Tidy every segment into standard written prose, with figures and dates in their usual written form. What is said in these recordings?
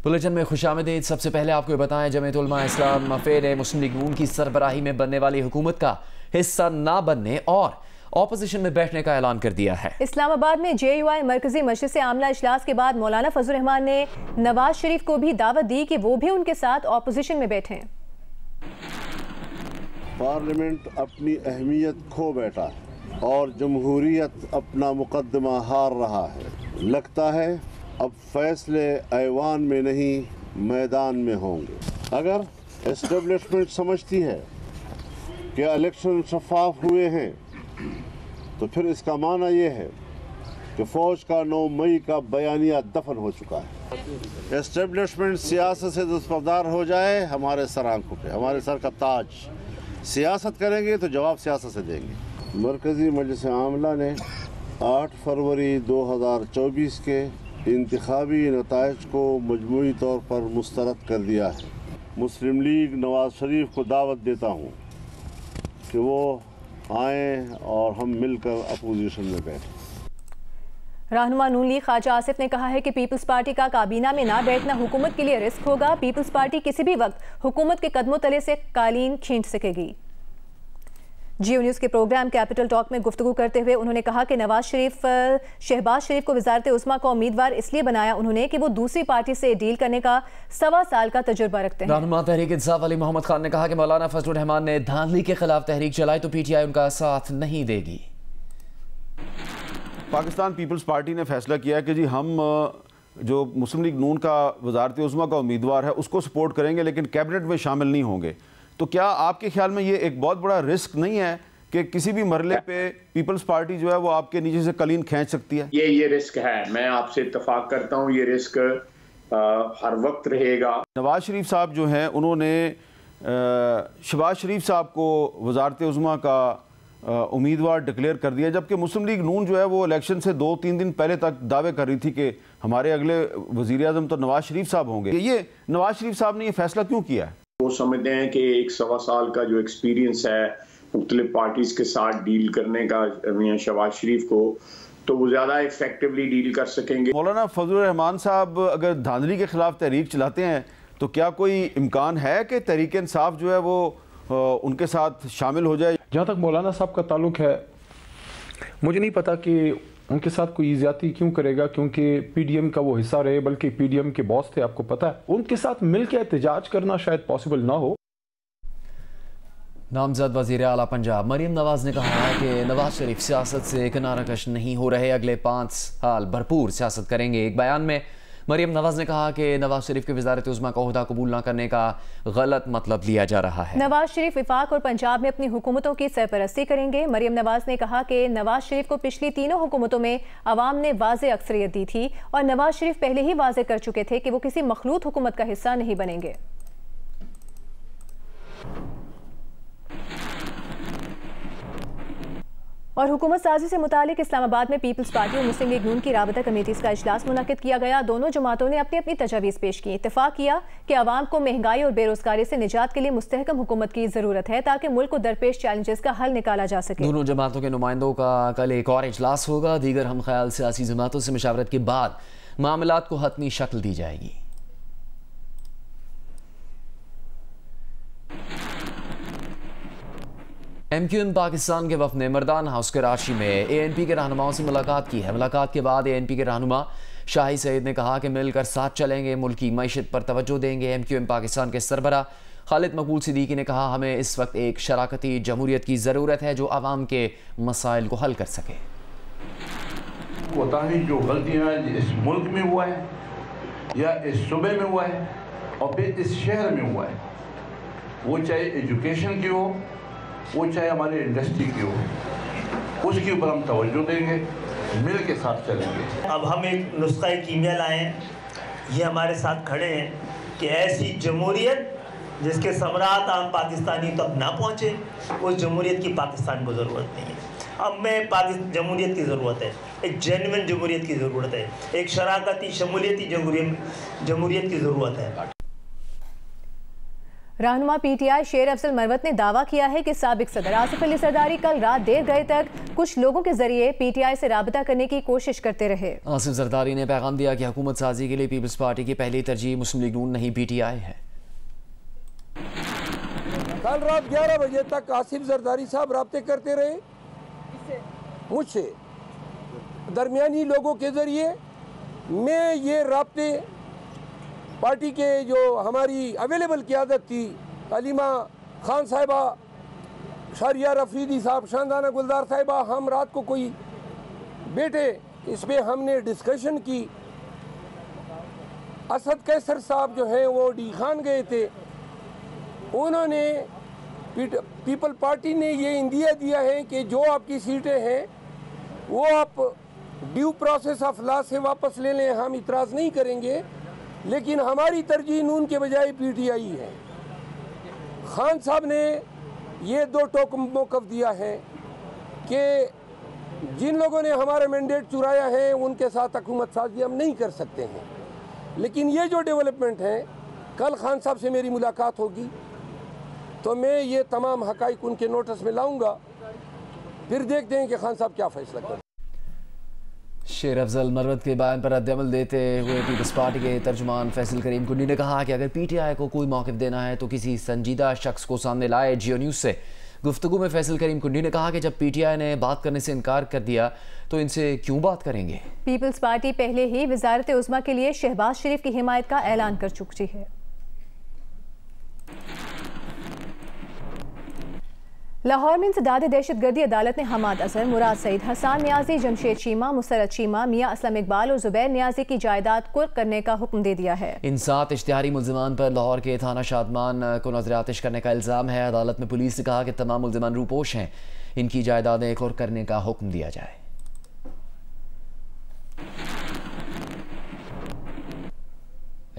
Bulletin में खुशामदीद। सबसे पहले आपको बताएं, जमीयत उलमा इस्लाम मफे ने मुस्लिम लीग नून की सरबराही में बनने वाली हुकूमत का हिस्सा ना बनने और ऑपोजिशन में बैठने का ऐलान कर दिया है। इस्लामाबाद में JUI मरकजी मजलिस आमला इजलास के बाद मौलाना फजल रहमान ने नवाज शरीफ को भी दावत दी कि वो भी उनके साथ ऑपोजिशन में बैठें। पार्लियामेंट अपनी अहमियत खो बैठा है और जमहूरियत अपना मुकदमा हार रहा है। लगता है अब फैसले ऐवान में नहीं मैदान में होंगे। अगर एस्टेब्लिशमेंट समझती है कि इलेक्शन शफाफ हुए हैं तो फिर इसका माना यह है कि फ़ौज का 9 मई का बयानिया दफन हो चुका है। एस्टेब्लिशमेंट सियासत से दस्तबरदार हो जाए, हमारे सर आंखों पे, हमारे सर का ताज। सियासत करेंगे तो जवाब सियासत से देंगे। मरकजी मजलिस आमला ने 8 फरवरी 2024 के इंतखाबी नताइज को मजमूई तौर पर मुस्तरद कर दिया है। मुस्लिम लीग नवाज शरीफ को दावत देता हूँ कि वो आएँ और हम मिलकर अपोजिशन में बैठें। रहनुमा नून लीग ख्वाजा आसिफ ने कहा है कि पीपल्स पार्टी का काबीना में ना बैठना हुकूमत के लिए रिस्क होगा। पीपल्स पार्टी किसी भी वक्त हुकूमत के कदमों तले से कालीन खींच सकेगी। जियो न्यूज़ के प्रोग्राम कैपिटल टॉक में गुफ्तगू करते हुए उन्होंने कहा कि शहबाज शरीफ को वज़ारत उस्मा का उम्मीदवार इसलिए बनाया उन्होंने कि वो दूसरी पार्टी से डील करने का 1.25 साल का तजुर्बा रखते हैं। रहनुमा तहरीक इंसाफ अली मोहम्मद खान ने कहा कि मौलाना फजल रहमान ने धांधली के खिलाफ तहरीक चलाई तो PTI उनका साथ नहीं देगी। पाकिस्तान पीपल्स पार्टी ने फैसला किया कि जी हम जो मुस्लिम लीग नून का वज़ारत उस्मा का उम्मीदवार है उसको सपोर्ट करेंगे, लेकिन कैबिनेट में शामिल नहीं होंगे। तो क्या आपके ख्याल में ये एक बहुत बड़ा रिस्क नहीं है कि किसी भी मरले पे पीपल्स पार्टी जो है वो आपके नीचे से कलीन खींच सकती है? ये रिस्क है, मैं आपसे इत्तेफाक करता हूँ, ये रिस्क हर वक्त रहेगा। नवाज शरीफ साहब जो हैं उन्होंने शहबाज शरीफ साहब को वज़ारत उस्मा का उम्मीदवार डिक्लेयर कर दिया, जबकि मुस्लिम लीग नून जो है वो इलेक्शन से 2-3 दिन पहले तक दावे कर रही थी कि हमारे अगले वज़ीर आज़म तो नवाज शरीफ साहब होंगे। ये नवाज शरीफ साहब ने ये फैसला क्यों किया है? वो समझते हैं कि 1.25 साल का जो एक्सपीरियंस है मुख्तलिफ पार्टीज के साथ डील करने का शहबाज शरीफ को, तो वो ज़्यादा इफेक्टिवली डील कर सकेंगे। मौलाना फजल रहमान साहब अगर धांधली के खिलाफ तहरीक चलाते हैं तो क्या कोई इम्कान है कि तहरीक इंसाफ जो है वो उनके साथ शामिल हो जाए? जहाँ तक मौलाना साहब का ताल्लुक है, मुझे नहीं पता कि उनके साथ कोई ज्यादती क्यों करेगा, क्योंकि PDM का वो हिस्सा रहे, बल्कि PDM के बॉस थे, आपको पता है। उनके साथ मिलकर एहतजाज करना शायद पॉसिबल ना हो। नामजद वज़ीर आला पंजाब मरियम नवाज ने कहा है कि नवाज शरीफ सियासत से किनाराकश नहीं हो रहे, अगले 5 साल भरपूर सियासत करेंगे। एक बयान में मरियम नवाज ने कहा कि नवाज शरीफ के वज़ारत उस्मा का ओहदा कबूल न करने का गलत मतलब लिया जा रहा है। नवाज शरीफ वफाक और पंजाब में अपनी हुकूमतों की सरपरस्ती करेंगे। मरियम नवाज ने कहा कि नवाज शरीफ को पिछली 3 हुकूमतों में अवाम ने वाज़े अक्सरियत दी थी और नवाज शरीफ पहले ही वाज़े कर चुके थे कि वो किसी मखलूत हुकूमत का हिस्सा नहीं बनेंगे। और हुकूमत साजी से मुतालिक इस्लामाबाद में पीपल्स पार्टी और मुस्लिम लीग नून की राबता कमेटीज़ का इजलास मुनक़िद किया गया। दोनों जमातों ने अपनी अपनी तजावीज़ पेश की। इत्तेफाक किया कि आवाम को महंगाई और बेरोजगारी से निजात के लिए मुस्तहकम हुकूमत की ज़रूरत है ताकि मुल्क को दरपेश चैलेंजेस का हल निकाला जा सके। दोनों जमातों के नुमाइंदों का कल एक और इजलास होगा। दीगर हम ख्याल सियासी जमातों से मशावरत के बाद मामलात को हतमी शक्ल दी जाएगी। MQM पाकिस्तान के वफ़द ने मर्दान हाउस कराची में ANP के रहनुमाओं से मुलाकात की है। मुलाकात के बाद ANP के रहनुमा शाही सईद ने कहा कि मिलकर साथ चलेंगे, मुल्क की मईशत पर तवज्जो देंगे। MQM पाकिस्तान के सरबरा खालिद मकबूल सिद्दीकी ने कहा हमें इस वक्त एक शराकती जमहूरियत की ज़रूरत है जो आवाम के मसाइल को हल कर सके। कोताही जो गलतियाँ इस मुल्क में हुआ है या इस सूबे में हुआ है और फिर इस शहर में हुआ है, वो चाहे एजुकेशन की हो, वो चाहे हमारी इंडस्ट्री की हो, उसके ऊपर हम तवज्जो देंगे, मिल के साथ चलेंगे। अब हम एक नुस्खा कीमिया लाए हैं, ये हमारे साथ खड़े हैं कि ऐसी जमहूरियत जिसके समरात आम पाकिस्तानी तक ना पहुँचे, उस जमहूरियत की पाकिस्तान को ज़रूरत नहीं है। अब में जमहूरियत की ज़रूरत है, एक जेन्युइन जमहूरियत की ज़रूरत है, एक शराकती शमूलियती जमहूरियत की ज़रूरत है। रहनुमा पीटीआई शेर अफजल मरवत ने दावा किया है कि साबिक सदर आसिफ अली जरदारी कल रात देर गए तक कुछ लोगों के जरिए पीटीआई से राबता करने की कोशिश करते रहे। आसिफ जरदारी ने पैगाम दिया कि हुकूमत साजी के लिए पीपल्स पार्टी की पहली तरजीह मुस्लिम लीग नून नहीं पीटीआई है। कल रात 11 बजे तक आसिफ जरदारी साहब राब्ते करते रहे मुझसे, दरमियानी लोगों के जरिए। मैं ये राब्ते पार्टी के जो हमारी अवेलेबल क़यादत थी, अलीमा खान साहिबा, शरिया रफीदी साहब, शानदाना गुलजार साहिबा, हम रात को कोई बैठे, इस पर हमने डिस्कशन की। असद कैसर साहब जो हैं वो डी खान गए थे, उन्होंने पीपल पार्टी ने ये इंदिया दिया है कि जो आपकी सीटें हैं वो आप ड्यू प्रोसेस ऑफ लॉ से वापस ले लें, हम इतराज़ नहीं करेंगे, लेकिन हमारी तरजीह नून के बजाय पीटीआई है। खान साहब ने ये दो टोक मौक़िफ़ दिया है कि जिन लोगों ने हमारा मैंडेट चुराया है उनके साथ हुकूमत साजी हम नहीं कर सकते हैं। लेकिन ये जो डेवलपमेंट है, कल खान साहब से मेरी मुलाकात होगी तो मैं ये तमाम हक़ाइक़ उनके नोटिस में लाऊंगा, फिर देखते हैं कि खान साहब क्या फ़ैसला करें। शेर अफजल मरवत के बयान पर रद्द-ए-अमल देते हुए पीपल्स पार्टी के तर्जुमान फैसल करीम कुंडी ने कहा कि अगर पीटीआई को कोई मौक़िफ़ देना है तो किसी संजीदा शख्स को सामने लाए। जियो न्यूज़ से गुफ्तगू में फैसल करीम कुंडी ने कहा कि जब पीटीआई ने बात करने से इनकार कर दिया तो इनसे क्यों बात करेंगे। पीपल्स पार्टी पहले ही वज़ारत उज़्मा के लिए शहबाज शरीफ की हिमायत का ऐलान कर चुकी है। लाहौर में इंसदाद दहशतगर्दी अदालत ने हमाद अजहर, मुराद सईद, हसान न्याजी, जमशेद चीमा, मुसरत चीमा, मियाँ असलम इकबाल और जुबैर न्याजी की जायदाद कुर्क करने का हुक्म दे दिया है। इन 7 इश्तिहारी मुल्ज़िमान पर लाहौर के थाना शादमान को नजर आतिश करने का इल्ज़ाम है। अदालत में पुलिस ने कहा कि तमाम मुल्ज़िमान रूपोश हैं, इनकी जायदादें कुर्क करने का हुक्म दिया जाए।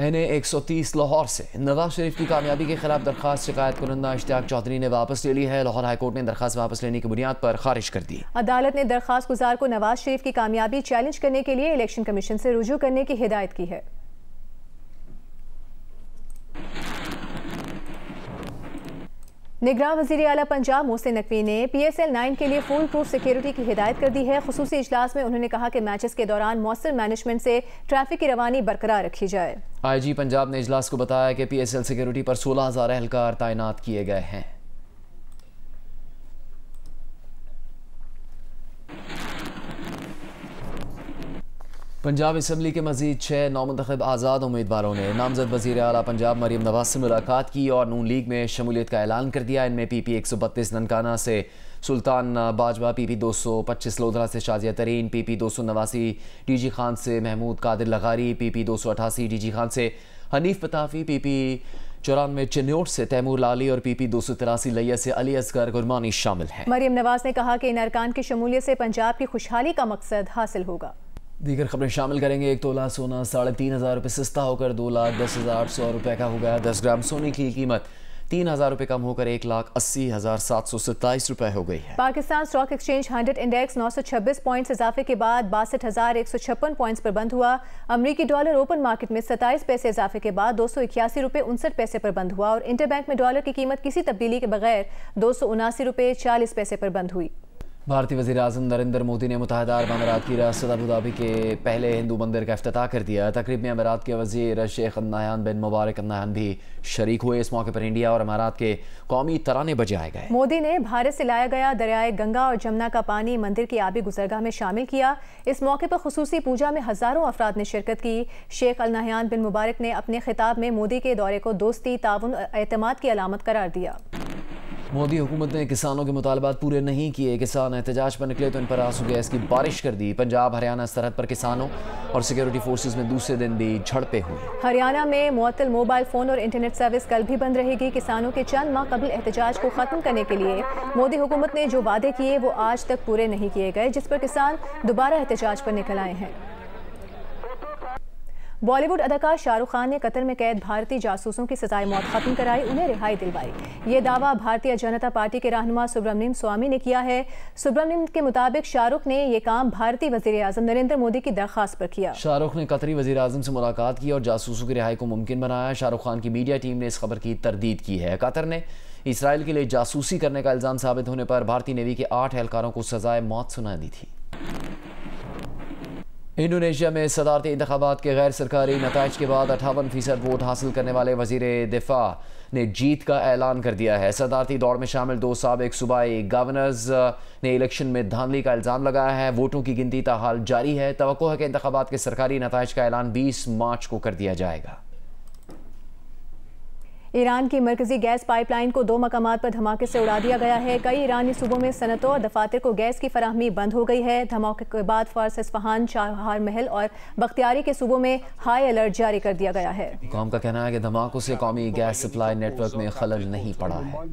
NA 130 लाहौर से नवाज शरीफ की कामयाबी के खिलाफ दरखास्त शिकायत कुनंदा इश्तियाक चौधरी ने वापस ले ली है। लाहौर हाईकोर्ट ने दरखास्त वापस लेने की बुनियाद पर खारिज कर दी। अदालत ने दरखास्त गुजार को नवाज शरीफ की कामयाबी चैलेंज करने के लिए इलेक्शन कमीशन से रुजू करने की हिदायत की है। निगरान वज़ीर आला पंजाब मोहसिन नकवी ने PSL 9 के लिए फुल प्रूफ सिक्योरिटी की हिदायत कर दी है। खुसूसी इजलास में उन्होंने कहा कि मैचेस के दौरान मौसर मैनेजमेंट से ट्रैफिक की रवानी बरकरार रखी जाए। IG पंजाब ने इजलास को बताया कि PSL सिक्योरिटी पर 16,000 एहलकार तैनात किए गए हैं। पंजाब असम्बली के मजीद 6 नौमुंतखब आज़ाद उम्मीदवारों ने नामजद वज़ीर आला पंजाब मरीम नवाज से मुलाकात की और नून लीग में शमूलियत का ऐलान कर दिया। इनमें PP 132 ननकाना से सुल्तान बाजवा, PP 225 लोधरा से शाजिया तरीन, PP 289 DG खान से महमूद कादिर लगारी, PP 288 DG खान से हनीफ पताफी, PP 94 चिन्नौर से तैमूर लाली और PP 283 लिया से अली असगर गुरमानी शामिल हैं। मरीम नवाज ने कहा कि इन अरकान की शमूलियत से पंजाब की खुशहाली का मकसद हासिल होगा। दीगर खबरें शामिल करेंगे। 1 तोला सोना 3,500 रुपये सस्ता होकर 2,10,800 रुपये का हो गया। 10 ग्राम सोने की कीमत 3,000 रुपये कम होकर 1,80,727 रुपये हो गई है। Pakistan stock exchange 100 index 926 points इजाफे के बाद 62,156 पॉइंट्स पर बंद हुआ। अमरीकी डॉलर ओपन मार्केट में 27 पैसे इजाफे के बाद 281 रुपये 59 पैसे पर बंद हुआ और इंटरबैंक में डॉलर की कीमत किसी तब्दीली के बगैर 279 रुपये 40 पैसे पर बंद हुई। भारतीय वज़ीर आज़म नरेंद्र मोदी ने मुत्तहिदा अरब अमीरात की रियासत अबू धाबी के पहले हिंदू मंदिर का इफ्तिताह कर दिया। तकरीब में अमीरात के वज़ीर शेख अल नहयान बिन मुबारक अल नहयान भी शरीक हुए। इस मौके पर इंडिया और अमीरात के कौमी तराने बजाए गए। मोदी ने भारत से लाया गया दरियाए गंगा और जमुना का पानी मंदिर की आबी गुजरगाह में शामिल किया। इस मौके पर खुसूसी पूजा में हज़ारों अफराद ने शिरकत की। शेख अल नहयान बिन मुबारक ने अपने खिताब में मोदी के दौरे को दोस्ती, ताउन, एतमाद की अलामत करार दिया। मोदी हुकूमत ने किसानों के मुतालबात पूरे नहीं किए, किसान एहतजाज पर निकले तो इन पर आंसू गैस की बारिश कर दी। पंजाब हरियाणा सरहद पर किसानों और सिक्योरिटी फोर्सेस में दूसरे दिन भी झड़पें हुई। हरियाणा में मुअत्तल मोबाइल फ़ोन और इंटरनेट सर्विस कल भी बंद रहेगी। किसानों के चंद माह कबल एहतजाज को ख़त्म करने के लिए मोदी हुकूमत ने जो वादे किए वो आज तक पूरे नहीं किए गए, जिस पर किसान दोबारा एहतजाज पर निकल आए हैं। बॉलीवुड अदाकार शाहरुख खान ने कतर में कैद भारतीय जासूसों की सजाए मौत खत्म कराई, उन्हें रिहाई दिलवाई। ये दावा भारतीय जनता पार्टी के रहनुमा सुब्रमण्यम स्वामी ने किया है। सुब्रमण्यम के मुताबिक शाहरुख ने ये काम भारतीय वजीर आजम नरेंद्र मोदी की दरख्वास्त पर किया। शाहरुख ने कतरी वजीर आजम से मुलाकात की और जासूसों की रिहाई को मुमकिन बनाया। शाहरुख खान की मीडिया टीम ने इस खबर की तरदीद की है। कतर ने इसराइल के लिए जासूसी करने का इल्जाम साबित होने पर भारतीय नेवी के 8 एहलकारों को सजाए मौत सुना दी थी। इंडोनेशिया में सदारती इंतखाबात के गैर सरकारी नताइज के बाद 58% वोट हासिल करने वाले वजीर दिफा ने जीत का ऐलान कर दिया है। सदारती दौड़ में शामिल 2 साबिक सूबाई गवर्नर्स ने इलेक्शन में धांधली का इल्ज़ाम लगाया है। वोटों की गिनती ताहाल जारी है। तवक्को है कि इंतखाबात के सरकारी नताइज का ऐलान 20 मार्च को कर दिया जाएगा। ईरान की मरकजी गैस पाइपलाइन को 2 मकामात पर धमाके से उड़ा दिया गया है। कई ईरानी सूबों में सनतों और दफातर को गैस की फराहमी बंद हो गई है। धमाके के बाद फारस, इस्फहान, चाहार महल और बख्तियारी के सूबों में हाई अलर्ट जारी कर दिया गया है। कौम का कहना है कि धमाकों से कौमी गैस सप्लाई नेटवर्क में खलल नहीं पड़ा है।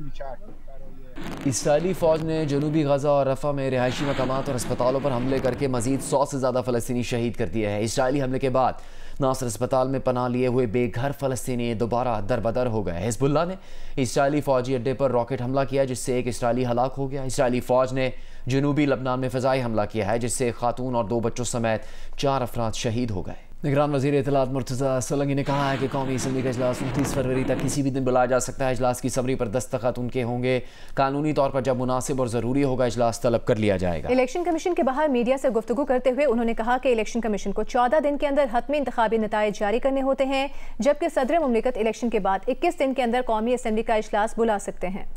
इसराइली फौज ने जनूबी गजा और रफा में रिहायशी मकामात और अस्पतालों पर हमले करके मजीद 100 से ज़्यादा फ़लस्तीनी शहीद कर दिए हैं। इसराइली हमले के बाद नासर अस्पताल में पनाह लिए हुए बेघर फ़लस्तीनी दोबारा दरबदर हो गए। हिज़्बुल्लाह ने इसराइली फ़ौजी अड्डे पर रॉकेट हमला किया जिससे एक इसराइली हलाक हो गया। इसराइली फ़ौज ने जनूबी लबनान में फ़िज़ाई हमला किया है जिससे एक खातून और 2 बच्चों समेत 4 अफराद शहीद हो गए। निगरान वज़ीर इत्तलात मुर्तज़ा सोलंकी ने कहा है कि कौमी असम्बली का इजलास 29 फरवरी तक किसी भी दिन बुलाया जा सकता है। इजलास की समरी पर दस्तखत उनके होंगे। कानूनी तौर पर जब मुनासिब और ज़रूरी होगा इजलास तलब कर लिया जाएगा। इलेक्शन कमीशन के बाहर मीडिया से गुफ्तगू करते हुए उन्होंने कहा कि इलेक्शन कमीशन को 14 दिन के अंदर हतमी इंतखाबी नताइज जारी करने होते हैं, जबकि सदर मुमलिकत इलेक्शन के बाद 21 दिन के अंदर कौमी असम्बली का इजलास बुला सकते हैं।